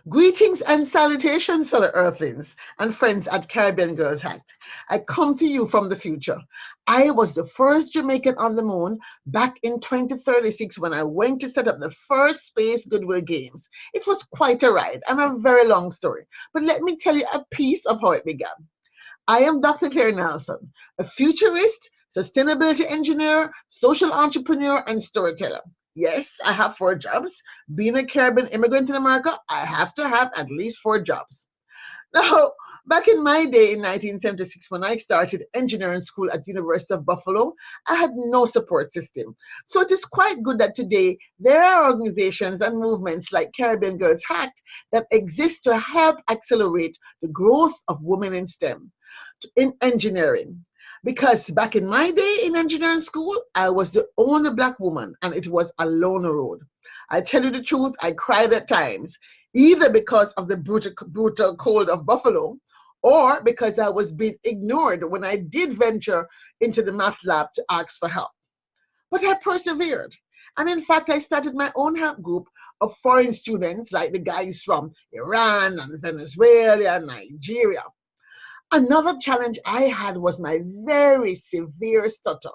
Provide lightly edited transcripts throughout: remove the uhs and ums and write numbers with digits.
Greetings and salutations, fellow Earthlings and friends at Caribbean Girls Hacked. I come to you from the future. I was the first Jamaican on the moon back in 2036 when I went to set up the first Space Goodwill Games. It was quite a ride and a very long story, but let me tell you a piece of how it began. I am Dr. Claire Nelson, a futurist, sustainability engineer, social entrepreneur, and storyteller. Yes, I have 4 jobs. Being a Caribbean immigrant in America, I have to have at least 4 jobs. Now, back in my day in 1976, when I started engineering school at University of Buffalo, I had no support system. So it is quite good that today there are organizations and movements like Caribbean Girls Hacked that exist to help accelerate the growth of women in STEM, in engineering. Because back in my day in engineering school, I was the only Black woman and it was a lone road. I tell you the truth, I cried at times, either because of the brutal cold of Buffalo or because I was being ignored when I did venture into the math lab to ask for help. But I persevered. And in fact, I started my own help group of foreign students, like the guys from Iran and Venezuela and Nigeria. Another challenge I had was my very severe stutter.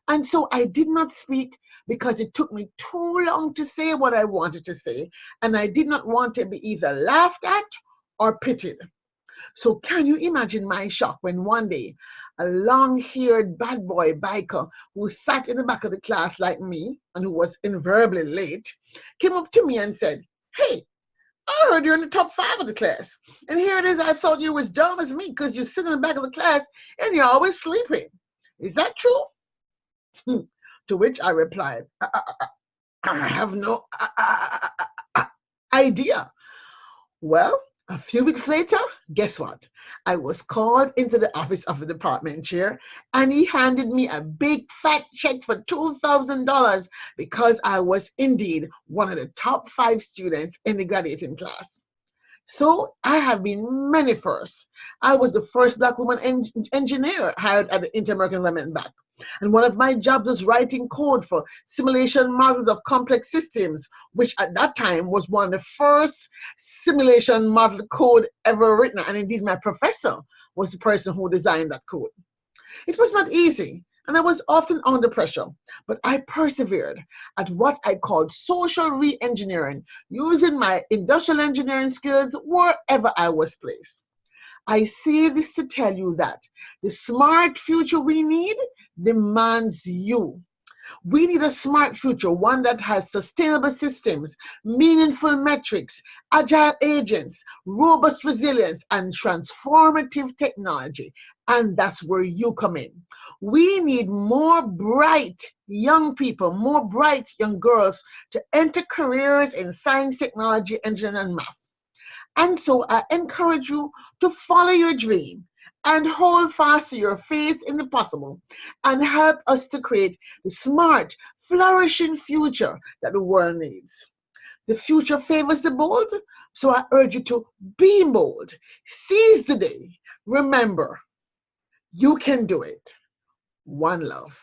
And so I did not speak because it took me too long to say what I wanted to say, and I did not want to be either laughed at or pitied. So can you imagine my shock when one day a long-haired bad boy biker who sat in the back of the class like me and who was invariably late came up to me and said, "Hey, I heard you're in the top 5 of the class. And here it is, I thought you were as dumb as me because you sit in the back of the class and you're always sleeping. Is that true?" To which I replied, I have no idea. Well, a few weeks later, guess what? I was called into the office of the department chair and he handed me a big fat check for $2,000 because I was indeed one of the top 5 students in the graduating class. So I have been many firsts. I was the first Black woman engineer hired at the Inter-American Development Bank. And one of my jobs was writing code for simulation models of complex systems, which at that time was one of the first simulation model code ever written. And indeed, my professor was the person who designed that code. It was not easy, and I was often under pressure, but I persevered at what I called social re-engineering, using my industrial engineering skills wherever I was placed. I say this to tell you that the smart future we need demands you. We need a smart future, one that has sustainable systems, meaningful metrics, agile agents, robust resilience, and transformative technology. And that's where you come in. We need more bright young people, more bright young girls to enter careers in science, technology, engineering, and math. And so I encourage you to follow your dream and hold fast to your faith in the possible and help us to create the smart, flourishing future that the world needs. The future favors the bold, so I urge you to be bold. Seize the day. Remember, you can do it. One love.